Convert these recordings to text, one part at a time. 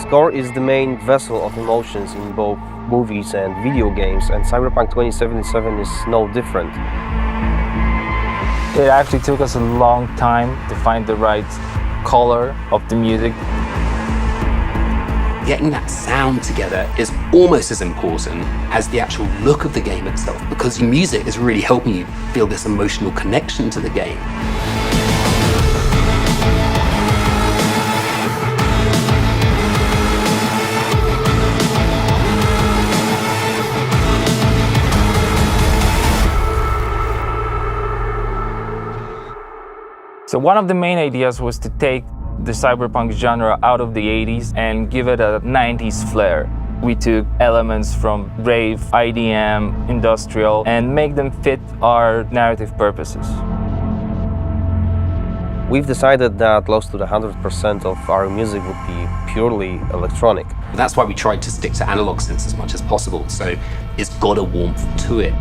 score is the main vessel of emotions in both movies and video games, and Cyberpunk 2077 is no different. It actually took us a long time to find the right color of the music. Getting that sound together is almost as important as the actual look of the game itself, because the music is really helping you feel this emotional connection to the game. So one of the main ideas was to take the cyberpunk genre out of the 80s and give it a 90s flair. We took elements from rave, IDM, industrial, and make them fit our narrative purposes. We've decided that close to 100% of our music would be purely electronic. That's why we tried to stick to analog synths as much as possible, so it's got a warmth to it.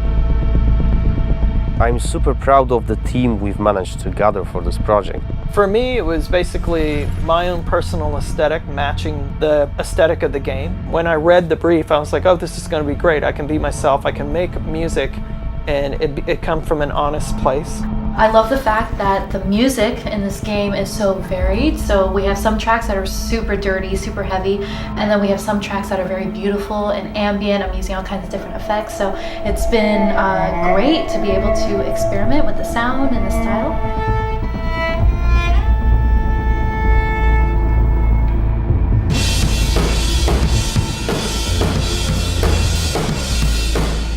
I'm super proud of the team we've managed to gather for this project. For me, it was basically my own personal aesthetic matching the aesthetic of the game. When I read the brief, I was like, oh, this is going to be great. I can be myself, I can make music, and it comes from an honest place. I love the fact that the music in this game is so varied. So we have some tracks that are super dirty, super heavy, and then we have some tracks that are very beautiful and ambient. I'm using all kinds of different effects. So it's been great to be able to experiment with the sound and the style.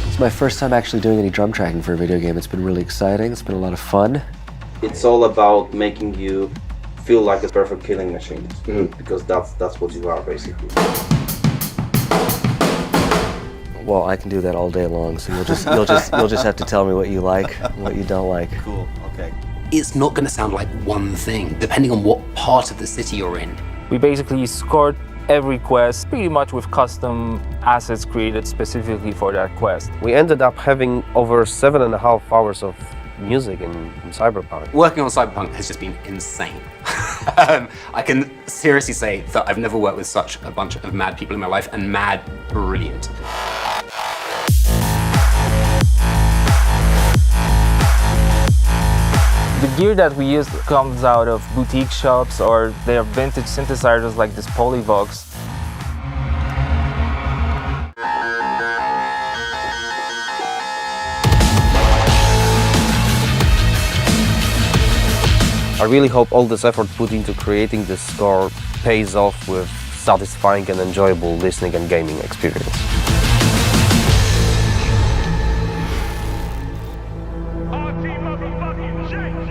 It's my first time actually doing any drum tracking for a video game. It's been really exciting. It's been a lot of fun. It's all about making you feel like a perfect killing machine, because that's what you are basically. Well, I can do that all day long, so you'll just have to tell me what you like and what you don't like. Cool, okay. It's not going to sound like one thing, depending on what part of the city you're in. We basically scored every quest pretty much with custom assets created specifically for that quest. We ended up having over 7.5 hours of music in Cyberpunk. Working on Cyberpunk has just been insane. I can seriously say that I've never worked with such a bunch of mad people in my life, and mad brilliant. The gear that we use comes out of boutique shops, or they are vintage synthesizers like this Polyvox. I really hope all this effort put into creating this score pays off with satisfying and enjoyable listening and gaming experience.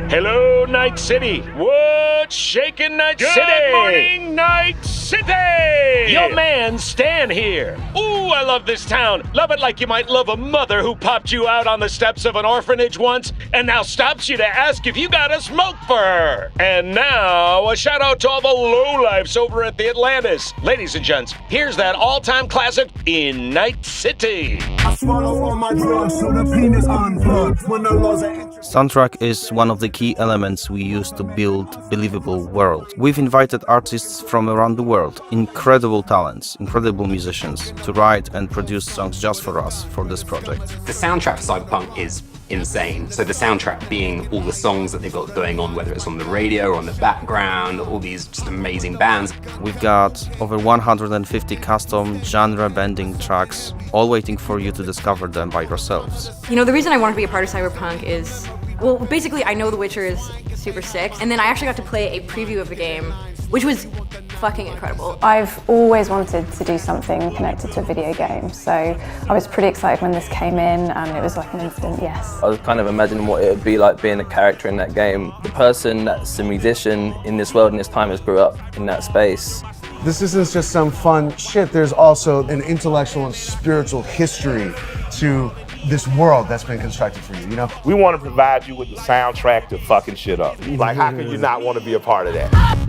Hello, Night City. What's shaking, Night City? Good morning, Night City! Your man, Stan here. Ooh, I love this town. Love it like you might love a mother who popped you out on the steps of an orphanage once and now stops you to ask if you got a smoke for her. And now, a shout out to all the lowlifes over at the Atlantis. Ladies and gents, here's that all-time classic in Night City. I swallow all my drugs so the penis unplugged when the laws are Soundtrack is one of the key elements we use to build believable world. We've invited artists from around the world, incredible talents, incredible musicians, to write and produce songs just for us for this project. The soundtrack for Cyberpunk is insane. So the soundtrack being all the songs that they've got going on, whether it's on the radio or on the background, all these just amazing bands. We've got over 150 custom genre-bending tracks, all waiting for you to discover them by yourselves. You know, the reason I wanted to be a part of Cyberpunk is, well, basically I know The Witcher is super sick, and then I actually got to play a preview of the game, which was fucking incredible. I've always wanted to do something connected to a video game, so I was pretty excited when this came in, and it was like an instant yes. I was kind of imagining what it would be like being a character in that game. The person that's a musician in this world and this time has grew up in that space. This isn't just some fun shit, there's also an intellectual and spiritual history to this world that's been constructed for you, you know? We want to provide you with the soundtrack to fucking shit up. Like, how could you not want to be a part of that?